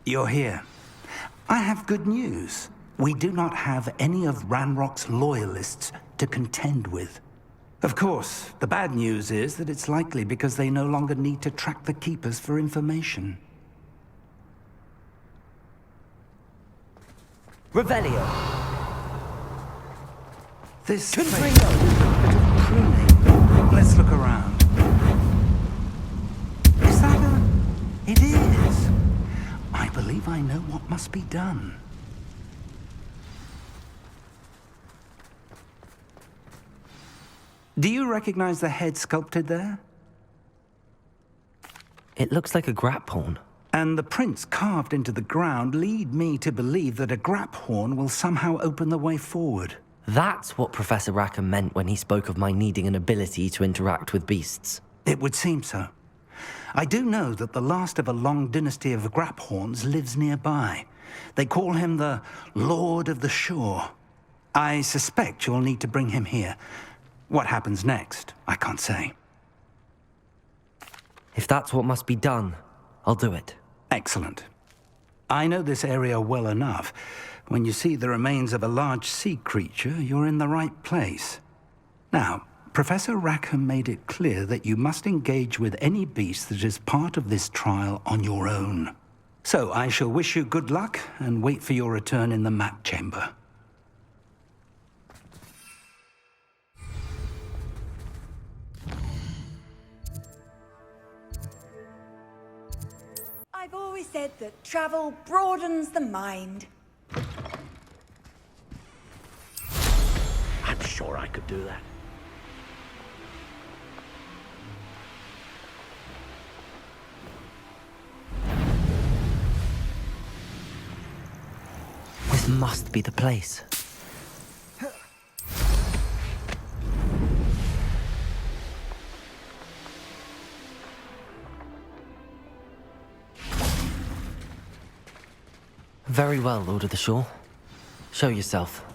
You're here. I have good news. We do not have any of Ranrock's loyalists to contend with. Of course, the bad news is that it's likely because they no longer need to track the Keepers for information. Revelio. This place needs a bit of pruning. Let's look around. Is that a... It is. I believe I know what must be done. Do you recognize the head sculpted there? It looks like a grap horn. And the prints carved into the ground lead me to believe that a grap horn will somehow open the way forward. That's what Professor Rackham meant when he spoke of my needing an ability to interact with beasts. It would seem so. I do know that the last of a long dynasty of grap horns lives nearby. They call him the Lord of the Shore. I suspect you'll need to bring him here. What happens next, I can't say. If that's what must be done, I'll do it. Excellent. I know this area well enough. When you see the remains of a large sea creature, you're in the right place. Now, Professor Rackham made it clear that you must engage with any beast that is part of this trial on your own. So I shall wish you good luck and wait for your return in the map chamber. I've always said that travel broadens the mind. I'm sure I could do that. This must be the place. Very well, Lord of the Shore. Show yourself.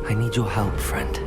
I need your help, friend.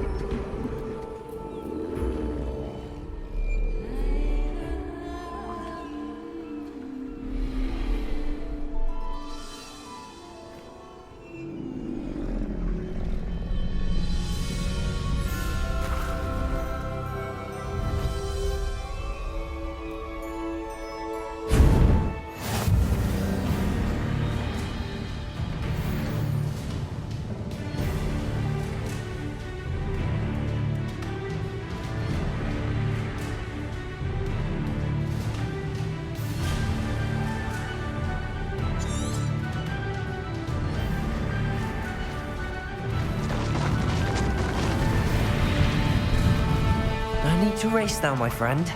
to race now, my friend.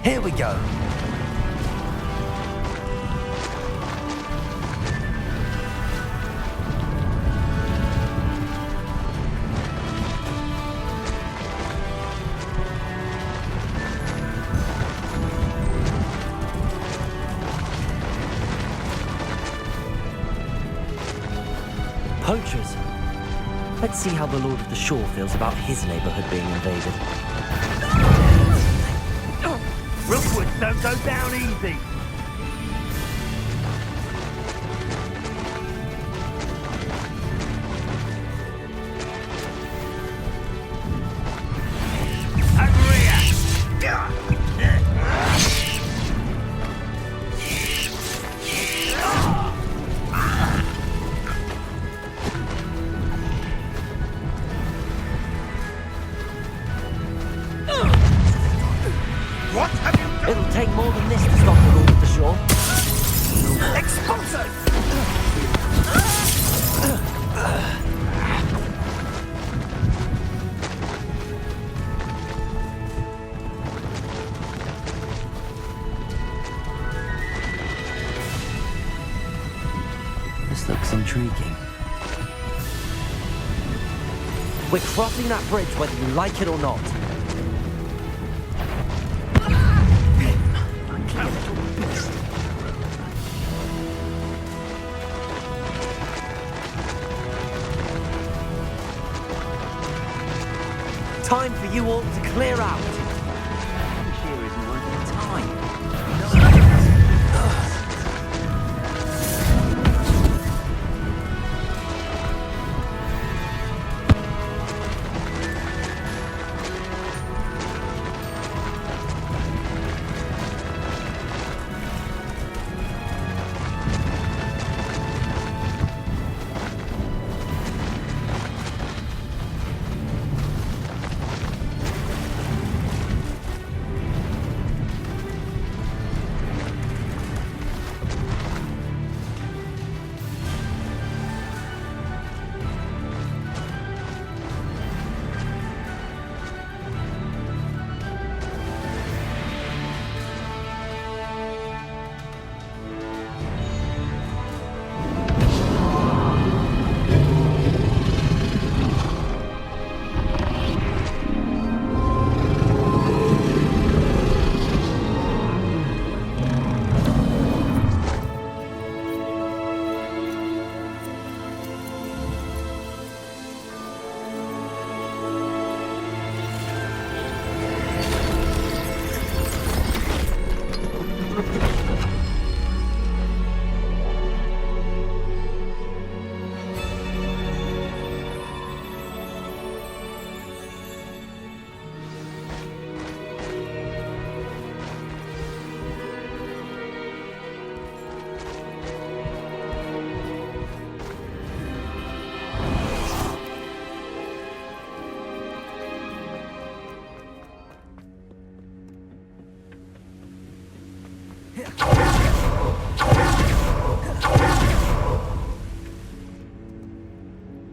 Here we go. Poachers. Let's see how the Lord of the Shore feels about his neighborhood being invaded. Rukwood, don't go down easy. Over here. What have you done? It'll take more than this to stop the Lord of the Shore. Expulso! This looks intriguing. We're crossing that bridge whether you like it or not. Time for you all to clear out. Here isn't worth your time.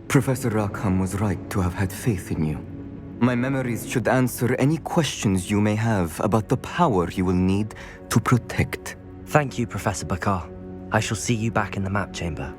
Professor Rackham was right to have had faith in you. My memories should answer any questions you may have about the power you will need to protect. Thank you, Professor Bakar. I shall see you back in the map chamber.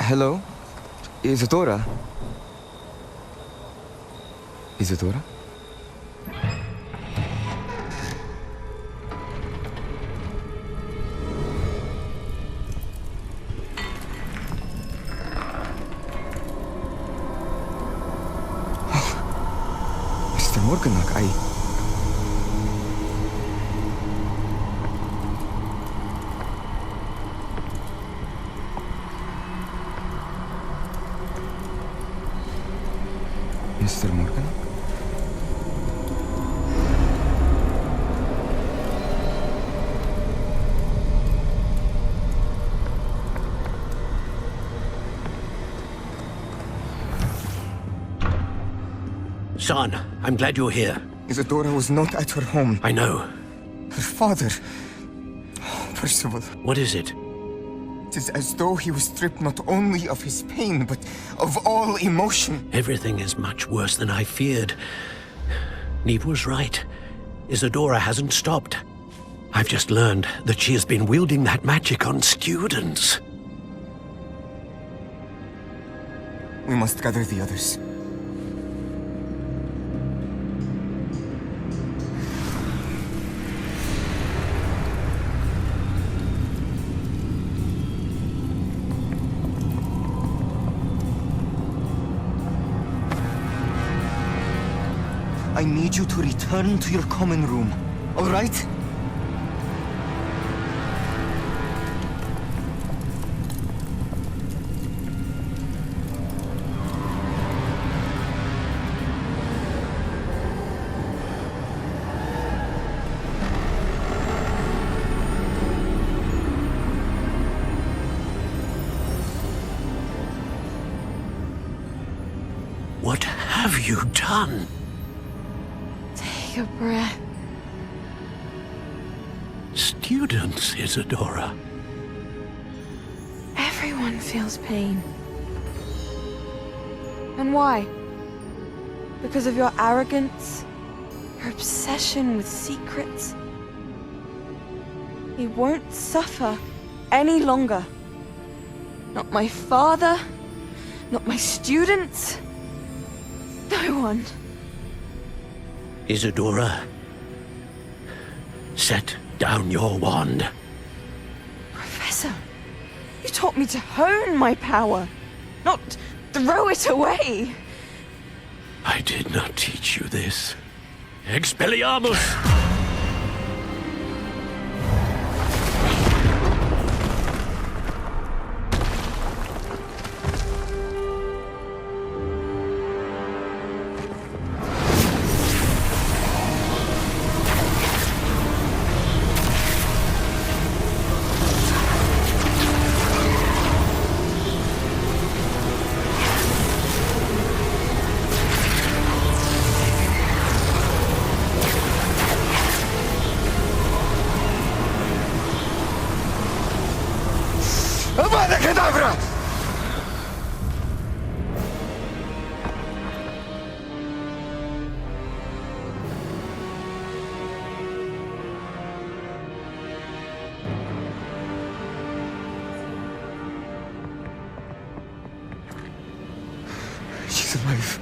Hello? Is it Ora? Isadora? Mr. Morganach, Mr. Morgan? Son, I'm glad you're here. Isadora was not at her home. I know. Her father... Percival. What is it? It is as though he was stripped not only of his pain, but of all emotion. Everything is much worse than I feared. Neve was right. Isadora hasn't stopped. I've just learned that she has been wielding that magic on students. We must gather the others. I need you to return to your common room, all right? What have you done? Take a breath. Students, Isadora. Everyone feels pain. And why? Because of your arrogance? Your obsession with secrets? He won't suffer any longer. Not my father, not my students, no one. Isadora, set down your wand. Professor, you taught me to hone my power, not throw it away. I did not teach you this. Expelliarmus! Avada Kedavra! She's alive.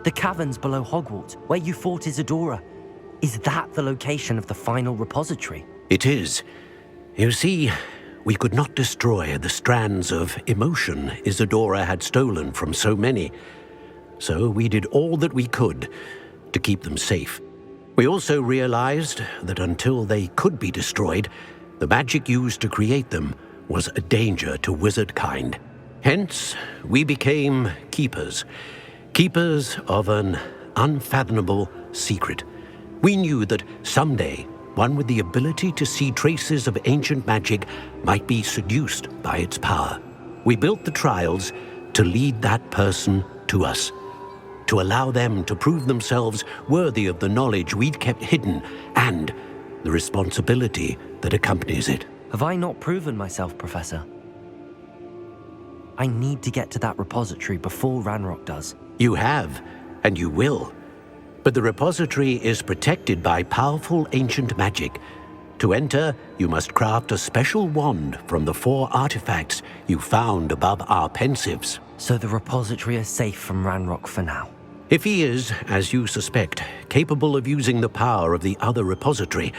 The caverns below Hogwarts, where you fought Isadora. Is that the location of the final repository? It is. You see, we could not destroy the strands of emotion Isadora had stolen from so many. So we did all that we could to keep them safe. We also realized that until they could be destroyed, the magic used to create them was a danger to wizard kind. Hence, we became keepers. Keepers of an unfathomable secret. We knew that someday one with the ability to see traces of ancient magic might be seduced by its power. We built the trials to lead that person to us, to allow them to prove themselves worthy of the knowledge we'd kept hidden and the responsibility that accompanies it. Have I not proven myself, Professor? I need to get to that repository before Ranrock does. You have, and you will. But the repository is protected by powerful ancient magic. To enter, you must craft a special wand from the 4 artifacts you found above our pensives. So the repository is safe from Ranrock for now. If he is, as you suspect, capable of using the power of the other repository,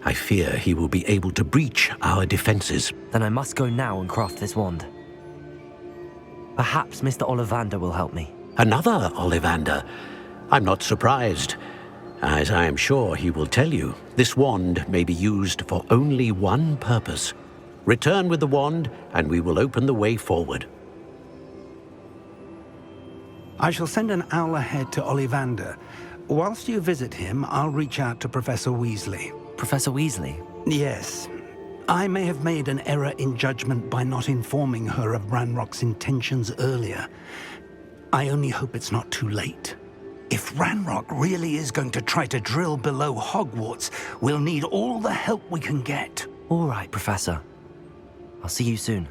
I fear he will be able to breach our defenses. Then I must go now and craft this wand. Perhaps Mr. Ollivander will help me. Another Ollivander? I'm not surprised. As I am sure he will tell you, this wand may be used for only one purpose. Return with the wand, and we will open the way forward. I shall send an owl ahead to Ollivander. Whilst you visit him, I'll reach out to Professor Weasley. Professor Weasley? Yes. I may have made an error in judgment by not informing her of Ranrock's intentions earlier. I only hope it's not too late. If Ranrock really is going to try to drill below Hogwarts, we'll need all the help we can get. All right, Professor. I'll see you soon.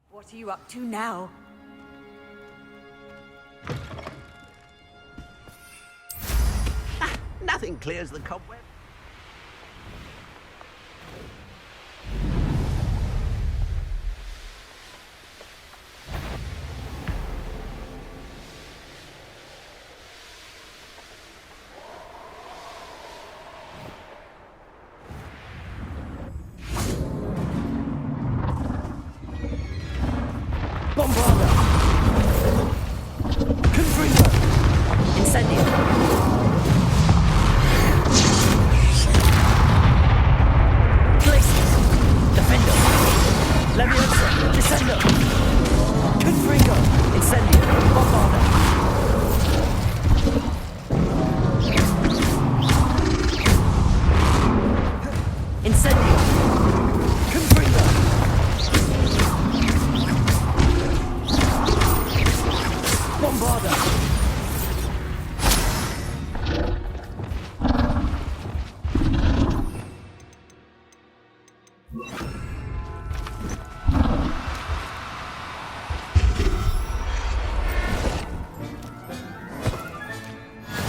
What are you up to now? Nothing clears the cobweb.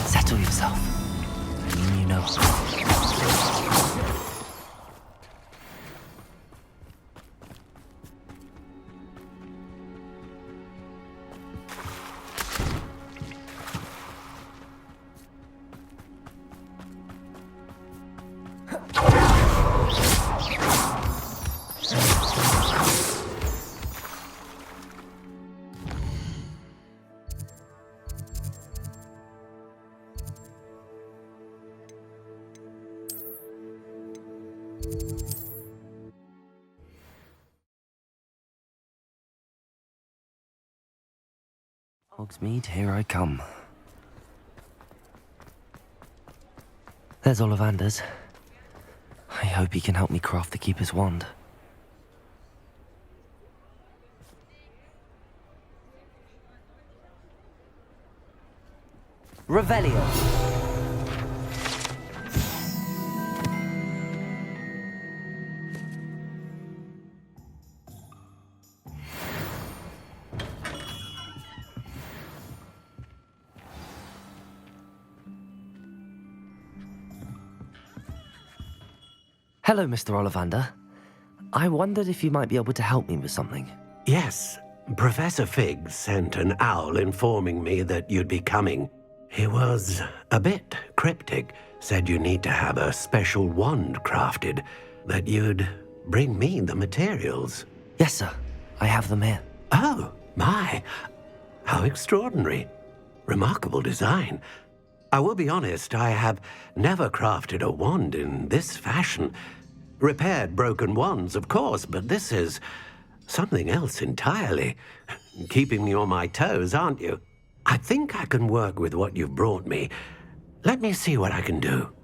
Settle yourself. I mean, you know. Hogsmeade, here I come. There's Ollivander's. I hope he can help me craft the Keeper's wand. Revelio. Hello, Mr. Ollivander. I wondered if you might be able to help me with something. Yes, Professor Fig sent an owl informing me that you'd be coming. He was a bit cryptic, said you need to have a special wand crafted, that you'd bring me the materials. Yes, sir. I have them here. Oh, my. How extraordinary. Remarkable design. I will be honest, I have never crafted a wand in this fashion. Repaired broken wands, of course, but this is something else entirely. Keeping me on my toes, aren't you? I think I can work with what you've brought me. Let me see what I can do.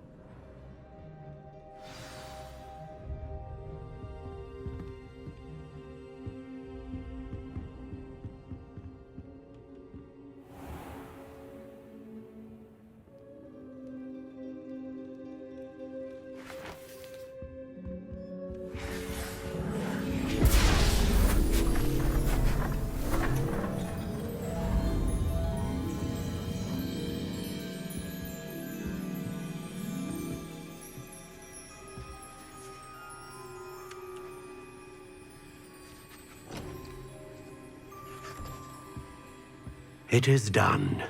It is done.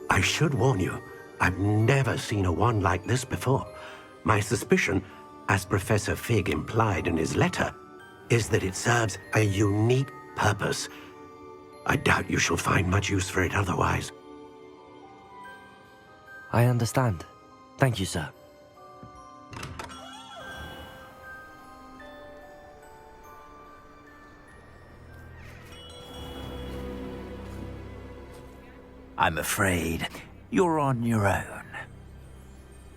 I should warn you, I've never seen a wand like this before. My suspicion, as Professor Fig implied in his letter, is that it serves a unique purpose. I doubt you shall find much use for it otherwise. I understand. Thank you, sir. I'm afraid you're on your own.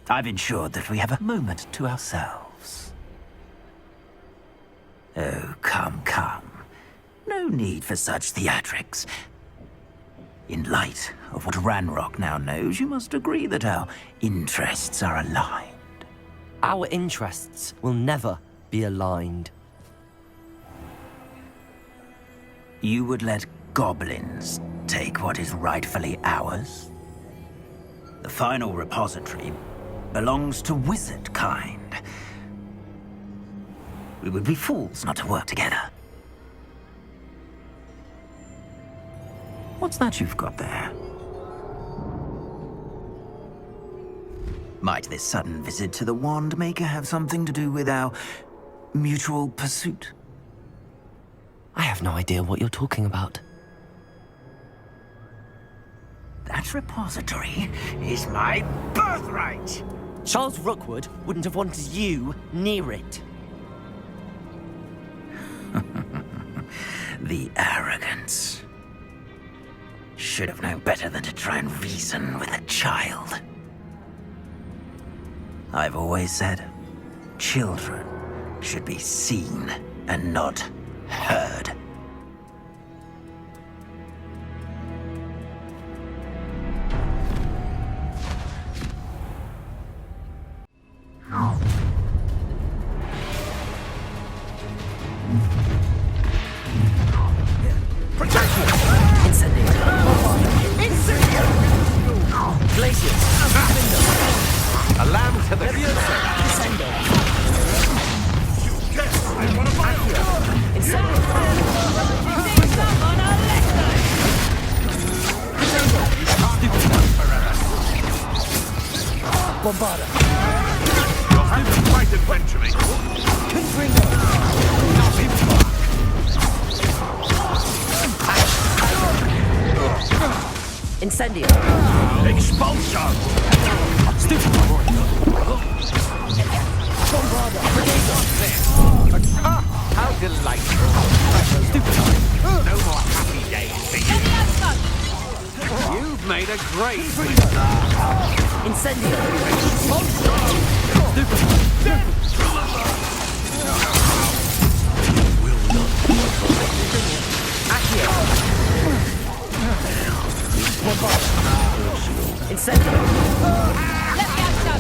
I've ensured that we have a moment to ourselves. Oh, come, come. No need for such theatrics. In light of what Ranrock now knows, you must agree that our interests are aligned. Our interests will never be aligned. You would let goblins take what is rightfully ours? The final repository belongs to wizard kind. We would be fools not to work together. What's that you've got there? Might this sudden visit to the Wand Maker have something to do with our mutual pursuit? I have no idea what you're talking about. That repository is my birthright! Charles Rookwood wouldn't have wanted you near it. The arrogance. Should have known better than to try and reason with a child. I've always said, children should be seen and not heard.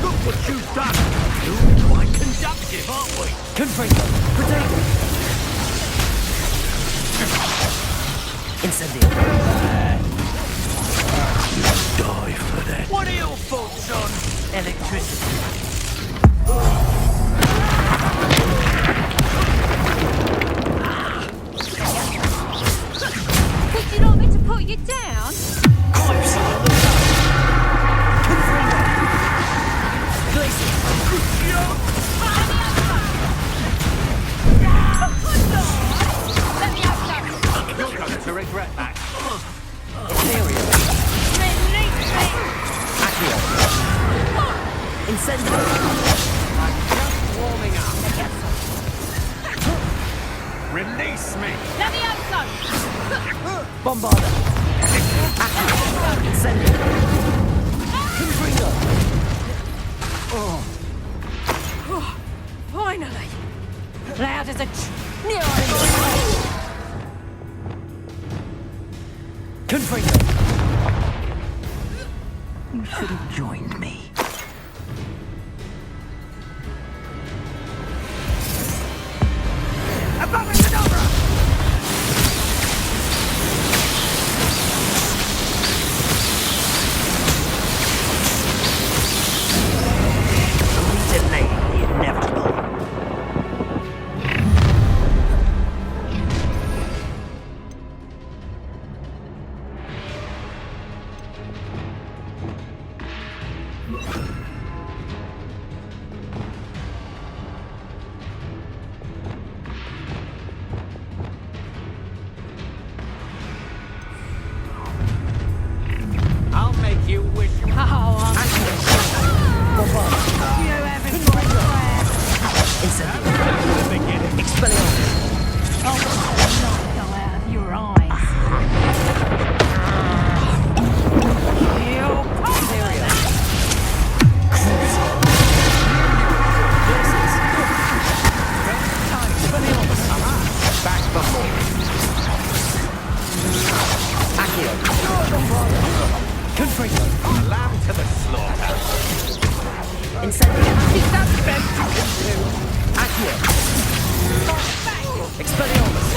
Look what you've done! You're quite conductive, aren't we? Confringo! Potato! Incendio! Die for that. What are your thoughts on electricity? Did you not mean to put you down? You're going to regret that. Incendio! I'm just warming up. Release me! Bombarda! Incendio! Confringo! Finally! Loud as a Confringo! You should have joined me. Avada Kedavra! Delay the inevitable. I'll make you wish you Expelliarmus! your eyes. back before. Accio! Confringo! Lamb to the slaughter. Incendio! Accio! Expelliarmus!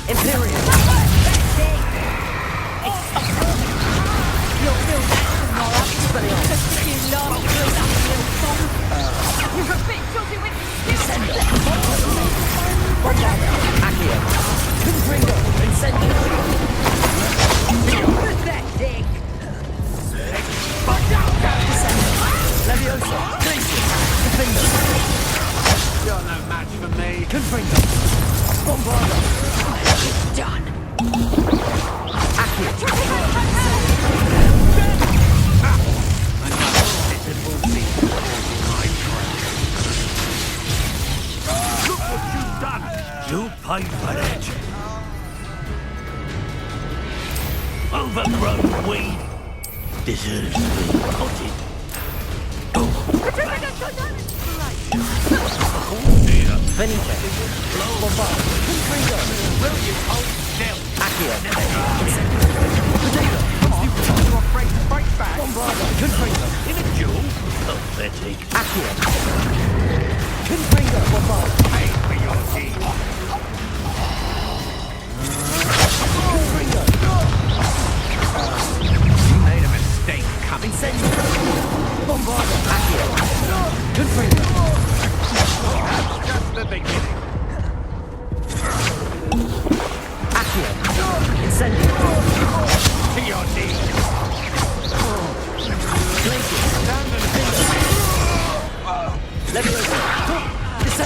Imperium! You're no match for me. Confringo! Bombarda! It's done! Accio! Look what you've done. You paid for it. Overgrown weed deserves to be potted. Venite! Bombarda! Confringo! Will you hold still? Accio! You're afraid to fight back. Bombarda! Confringo! In a duel? Pathetic. Accio! Confringo! Bombarda! Pay for your deed. Confringo! You made a mistake coming. Incendio! Bombarda! Accio! Confringo! That's just the beginning. Accio! Incendio! To your knees. Glacier! Stand and Leviosa!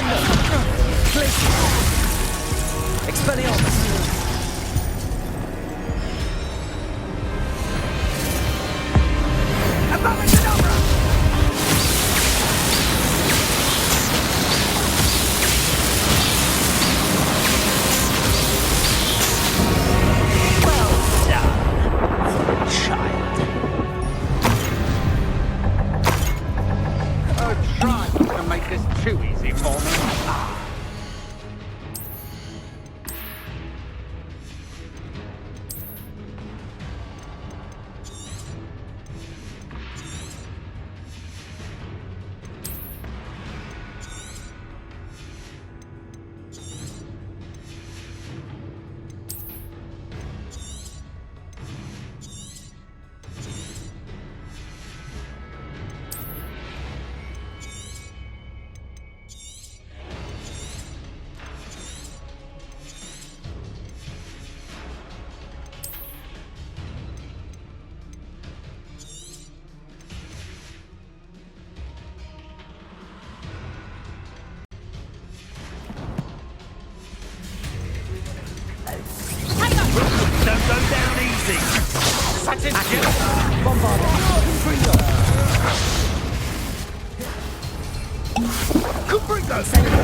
Incendio.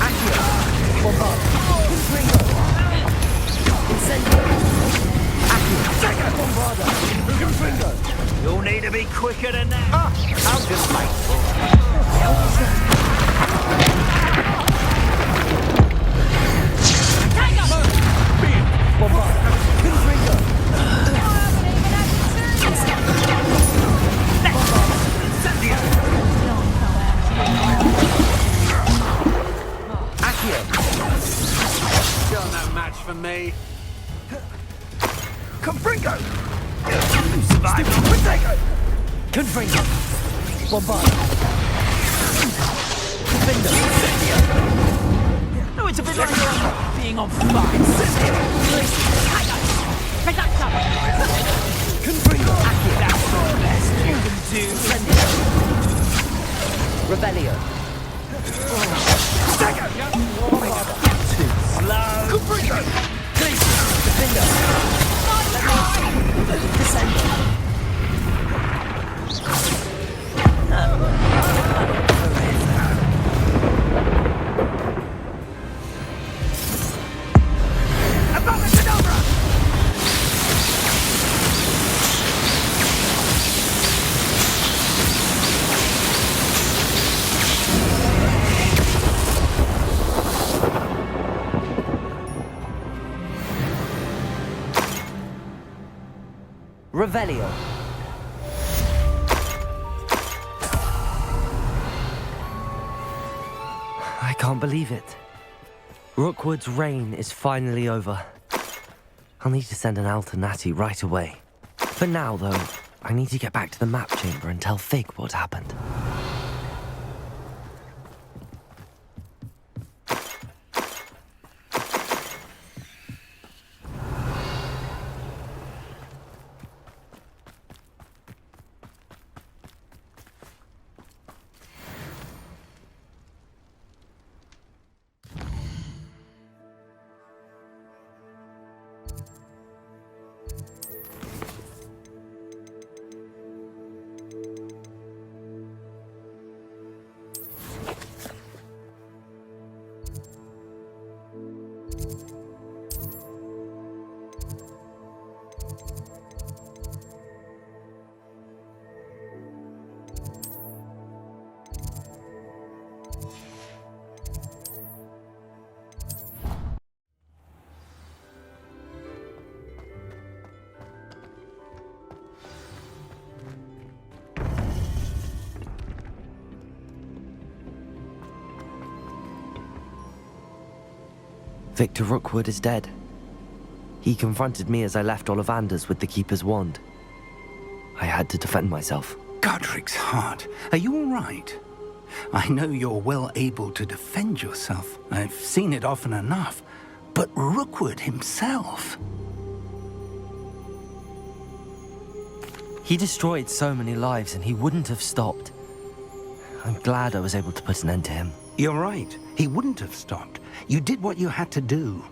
Accio. Bombarda. Confringo. Incendio. Accio. Bombarda. Confringo. You'll need to be quicker than that. I'll just make Bombarda. Confringo. You're no match for me. Confringo! You survived! Confringo! Confringo. Bombarda. Confringo. No, it's a bit like being on fire. Confringo. That's the best you can do. Revelio. Slow! Confringo. Defender. Descendo. Avada Kedavra! Revelio. I can't believe it. Rookwood's reign is finally over. I'll need to send an Alternati right away. For now, though, I need to get back to the map chamber and tell Fig what happened. Victor Rookwood is dead. He confronted me as I left Ollivander's with the Keeper's wand. I had to defend myself. Godric's heart. Are you all right? I know you're well able to defend yourself. I've seen it often enough. But Rookwood himself... He destroyed so many lives and he wouldn't have stopped. I'm glad I was able to put an end to him. You're right. He wouldn't have stopped. You did what you had to do.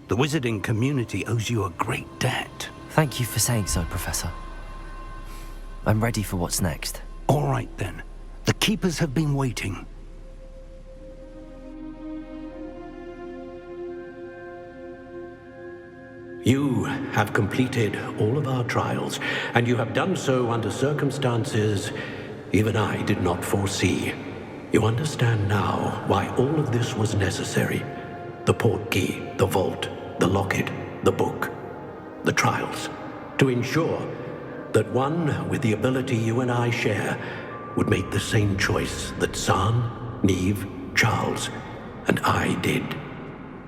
The wizarding community owes you a great debt. Thank you for saying so, Professor. I'm ready for what's next. All right, then. The Keepers have been waiting. You have completed all of our trials, and you have done so under circumstances even I did not foresee. You understand now why all of this was necessary. The portkey, the vault, the locket, the book, the trials. To ensure that one with the ability you and I share would make the same choice that San, Neve, Charles, and I did.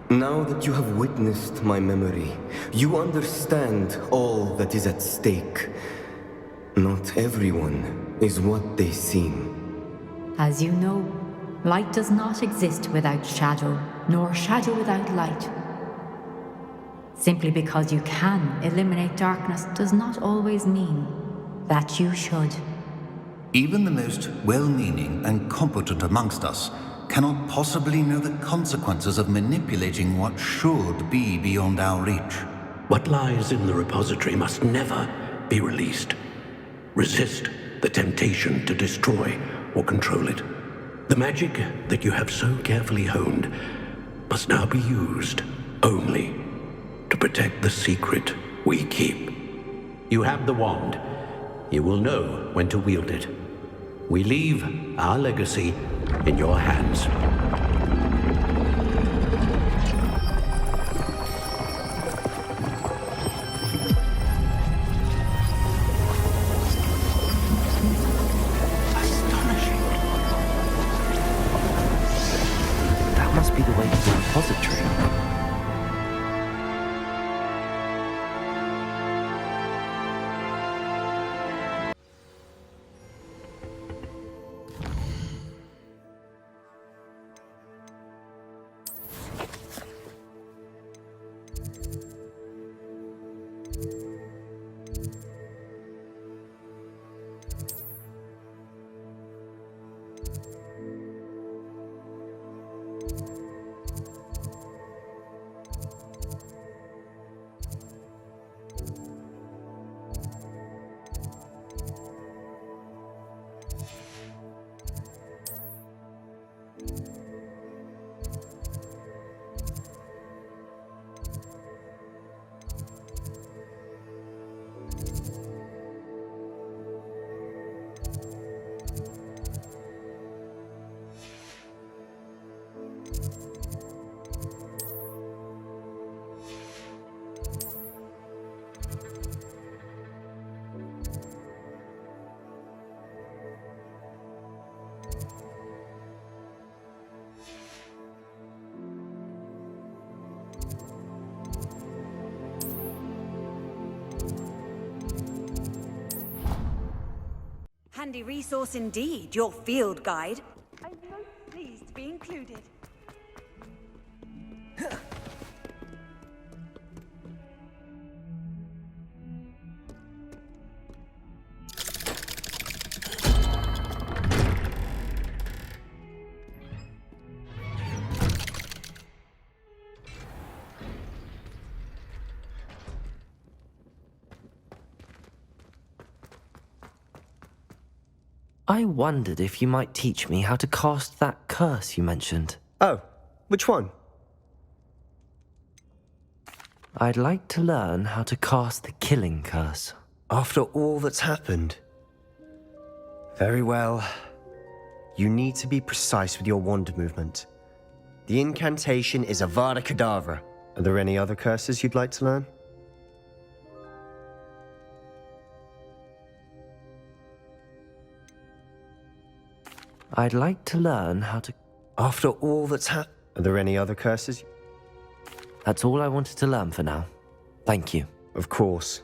Now that you have witnessed my memory, you understand all that is at stake. Not everyone is what they seem. As you know, light does not exist without shadow, nor shadow without light. Simply because you can eliminate darkness does not always mean that you should. Even the most well-meaning and competent amongst us cannot possibly know the consequences of manipulating what should be beyond our reach. What lies in the repository must never be released. Resist the temptation to destroy or control it. The magic that you have so carefully honed must now be used only to protect the secret we keep. You have the wand. You will know when to wield it. We leave our legacy in your hands. That must be the way to the repository. Handy resource indeed, your field guide. I'm most pleased to be included. I wondered if you might teach me how to cast that curse you mentioned. Oh, which one? I'd like to learn how to cast the killing curse. After all that's happened? Very well. You need to be precise with your wand movement. The incantation is Avada Kedavra. Are there any other curses you'd like to learn? I'd like to learn how to... After all that's happened... Are there any other curses? That's all I wanted to learn for now. Thank you. Of course.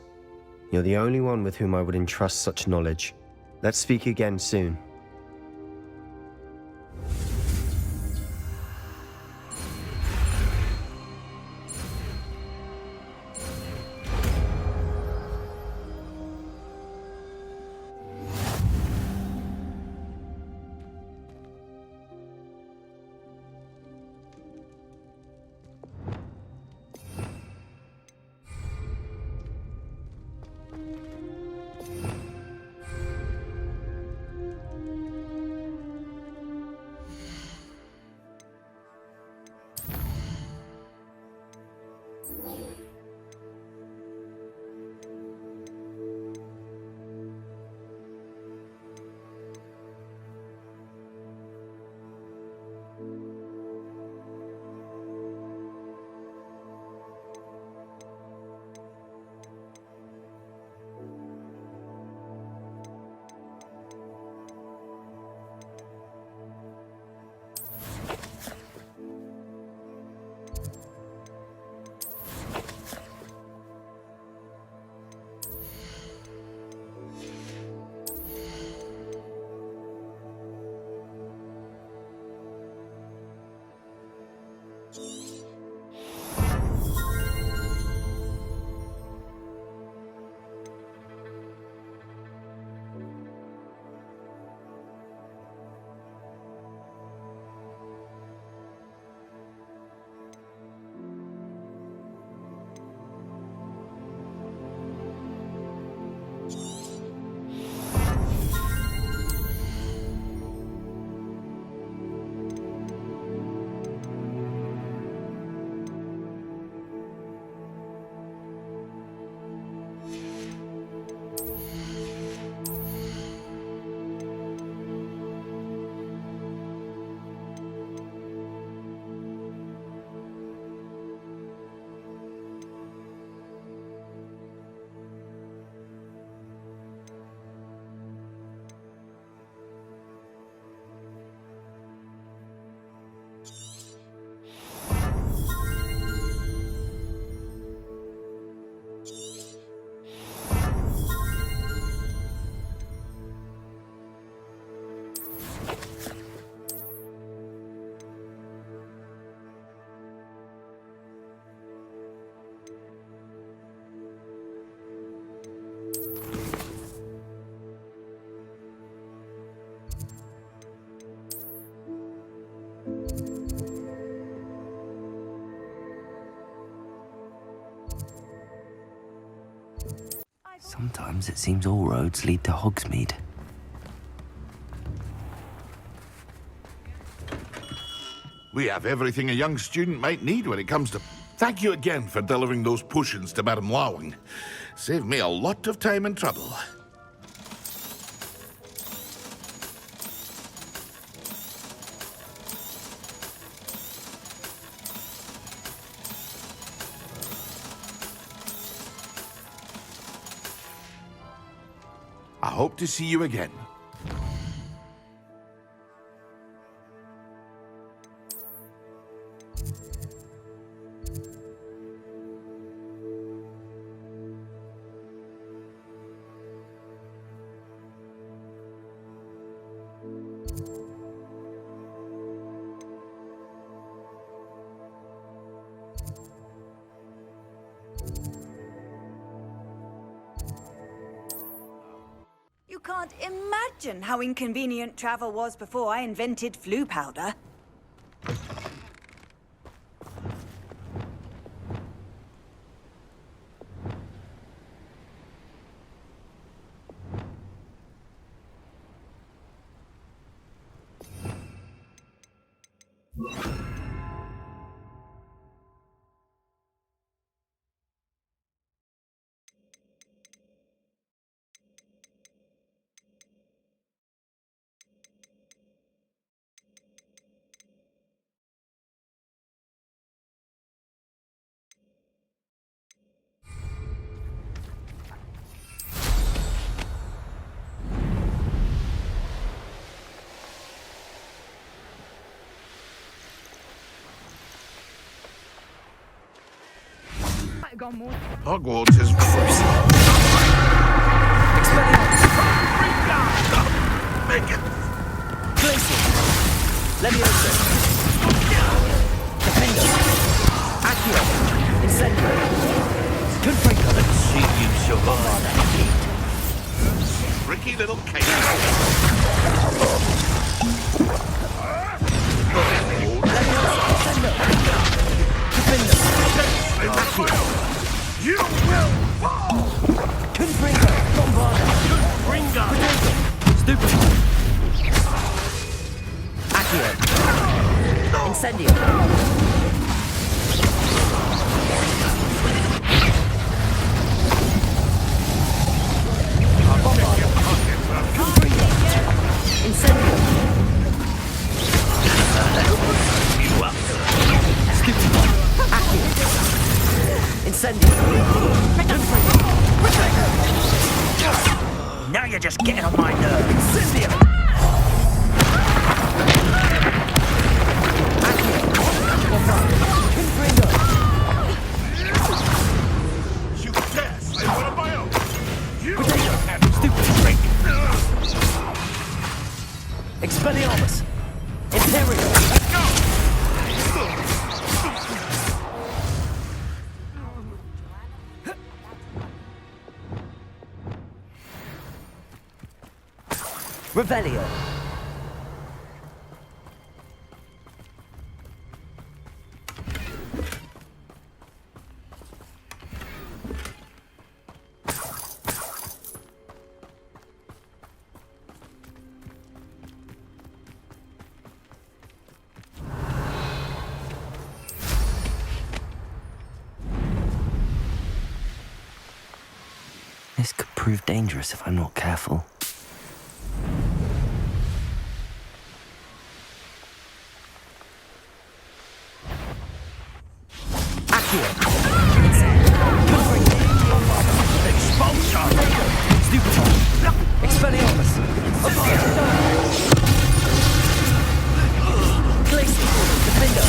You're the only one with whom I would entrust such knowledge. Let's speak again soon. Sometimes it seems all roads lead to Hogsmeade. We have everything a young student might need when it comes to... Thank you again for delivering those potions to Madame Lowing. Saved me a lot of time and trouble. I hope to see you again. You can't imagine how inconvenient travel was before I invented flu powder. Hogwarts is crazy. Make it! Leviosa. Defender. Accio. Incendio. Confringo. Let's see you survive. Tricky little cake. You will fall! Confringo. Bombarda. Confringo. Stupid. Accio. Incendio. Incendio. Accio. Incendio. Now you're just getting on my nerves. Incendio. You dare say one of my own! You have stupid trick! Expelliarmus. Imperial. Go! Revelio. This could prove dangerous if I'm not careful. Expulsion! Stupefy! Expelliarmus! Glacier! Defender!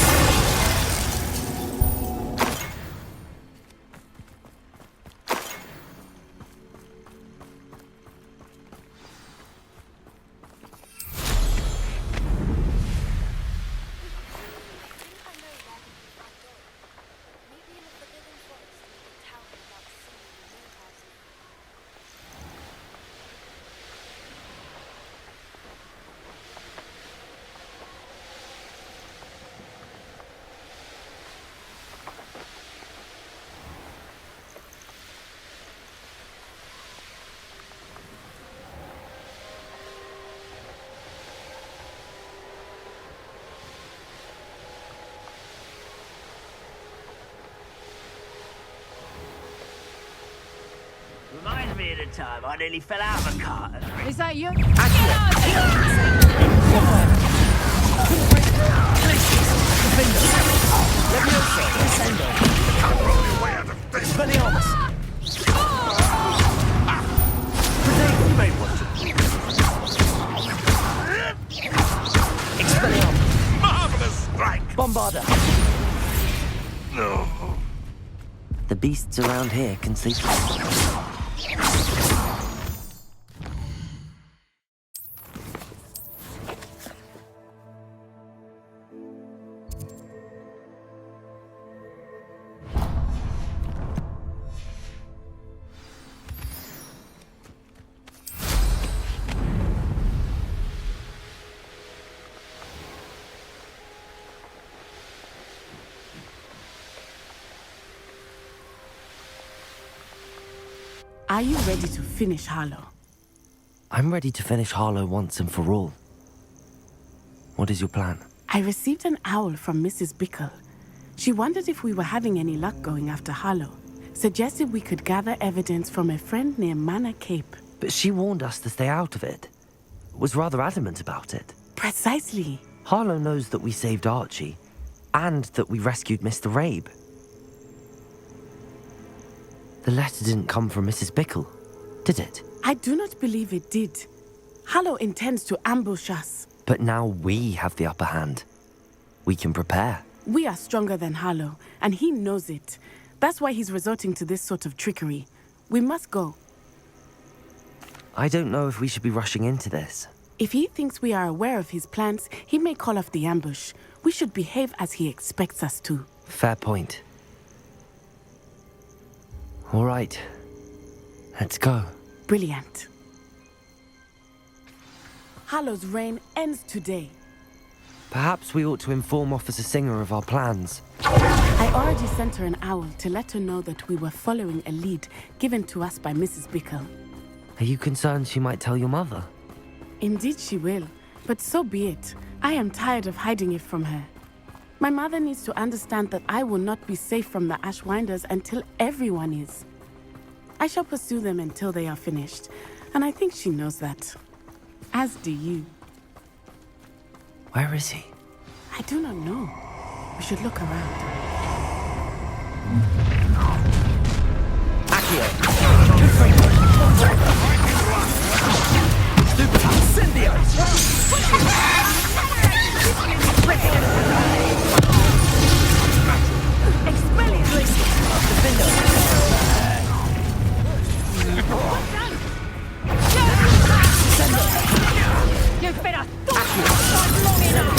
Reminds me of the time I nearly fell out of a cart. Is that you? Marvelous strike! Bombarda! No. The beasts around here can sleep. Are you ready to finish Hарлоу? I'm ready to finish Hарлow once and for all. What is your plan? I received an owl from Mrs. Bickle. She wondered if we were having any luck going after Hарлow. Suggested we could gather evidence from a friend near Manor Cape. But she warned us to stay out of it. Was rather adamant about it. Precisely. Hарлow knows that we saved Archie, and that we rescued Mr. Rabe. The letter didn't come from Mrs. Bickle, did it? I do not believe it did. Hарлow intends to ambush us. But now we have the upper hand. We can prepare. We are stronger than Hарлow, and he knows it. That's why he's resorting to this sort of trickery. We must go. I don't know if we should be rushing into this. If he thinks we are aware of his plans, he may call off the ambush. We should behave as he expects us to. Fair point. All right. Let's go. Brilliant. Hallow's reign ends today. Perhaps we ought to inform Officer Singer of our plans. I already sent her an owl to let her know that we were following a lead given to us by Mrs. Bickle. Are you concerned she might tell your mother? Indeed she will, but so be it. I am tired of hiding it from her. My mother needs to understand that I will not be safe from the Ashwinders until everyone is. I shall pursue them until they are finished, and I think she knows that. As do you. Where is he? I do not know. We should look around. You've been a thought long enough!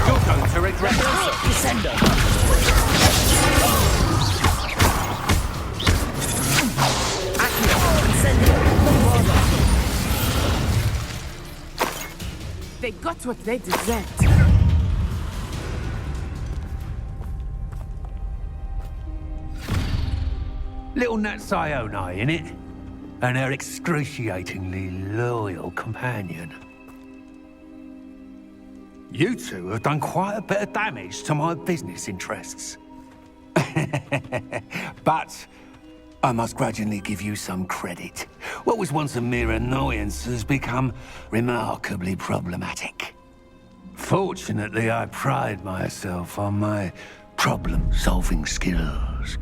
You're going to regret this. Descender. They got what they deserved. Little Nat Sione, innit? And her excruciatingly loyal companion. You two have done quite a bit of damage to my business interests. But I must grudgingly give you some credit. What was once a mere annoyance has become remarkably problematic. Fortunately, I pride myself on my problem-solving skills.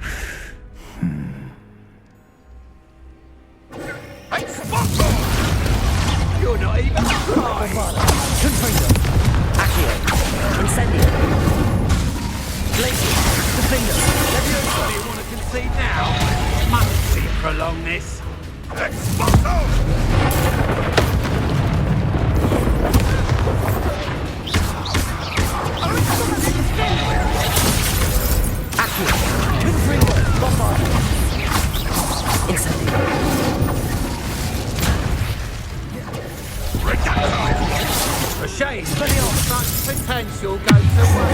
You're not even trying! Accio. Incendio. Blazing. Defender. Do you want to concede now? Must we prolong this? Accio. Twin Freeway. Bombard. Incendio. A shame. Spinning off such potential goes away.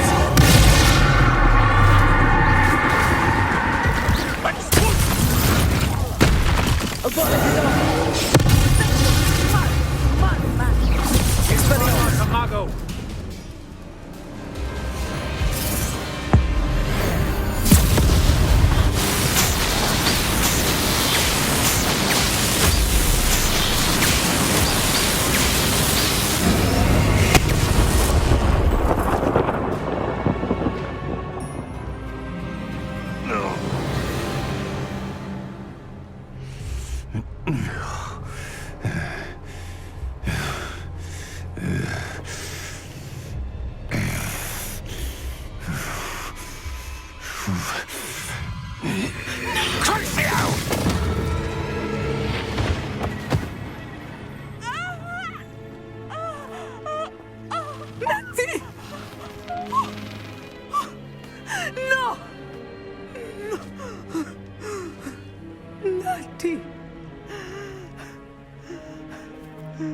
Spinning off like a muggle. Are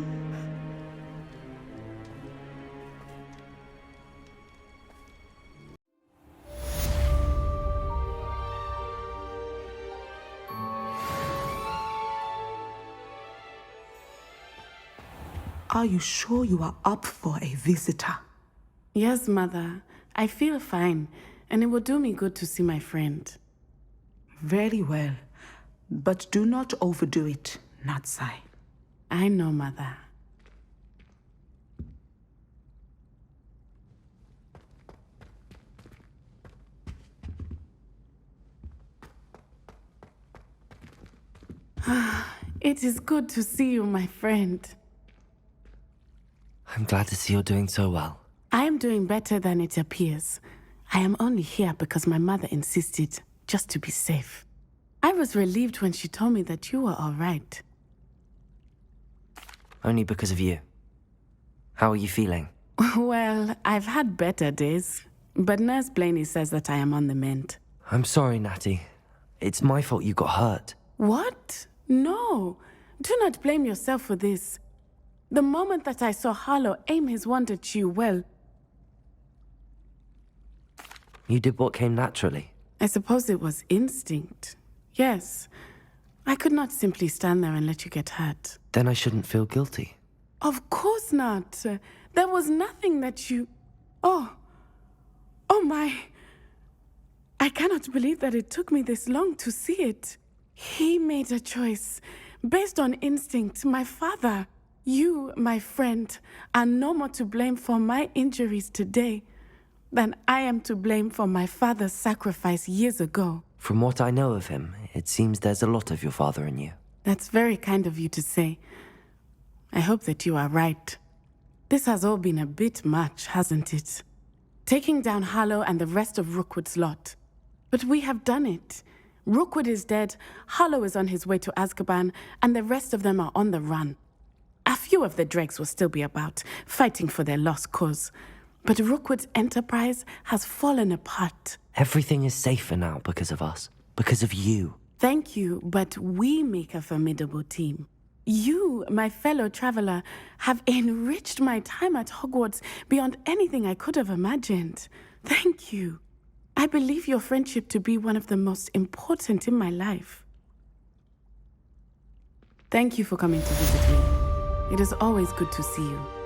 you sure you are up for a visitor? Yes, Mother. I feel fine, and it will do me good to see my friend. Very well. But do not overdo it, Natsai. I know, Mother. It is good to see you, my friend. I'm glad to see you're doing so well. I am doing better than it appears. I am only here because my mother insisted, just to be safe. I was relieved when she told me that you were all right. Only because of you. How are you feeling? Well, I've had better days, but Nurse Blaney says that I am on the mend. I'm sorry, Natty. It's my fault you got hurt. What? No. Do not blame yourself for this. The moment that I saw Hарлou aim his wand at you, well... You did what came naturally. I suppose it was instinct. Yes. I could not simply stand there and let you get hurt. Then I shouldn't feel guilty. Of course not. There was nothing that you... Oh my... I cannot believe that it took me this long to see it. He made a choice. Based on instinct, my father... You, my friend, are no more to blame for my injuries today than I am to blame for my father's sacrifice years ago. From what I know of him, it seems there's a lot of your father in you. That's very kind of you to say. I hope that you are right. This has all been a bit much, hasn't it? Taking down Hарлou and the rest of Rookwood's lot. But we have done it. Rookwood is dead, Hарлou is on his way to Azkaban, and the rest of them are on the run. A few of the dregs will still be about, fighting for their lost cause. But Rookwood's enterprise has fallen apart. Everything is safer now because of us. Because of you. Thank you, but we make a formidable team. You, my fellow traveler, have enriched my time at Hogwarts beyond anything I could have imagined. Thank you. I believe your friendship to be one of the most important in my life. Thank you for coming to visit me. It is always good to see you.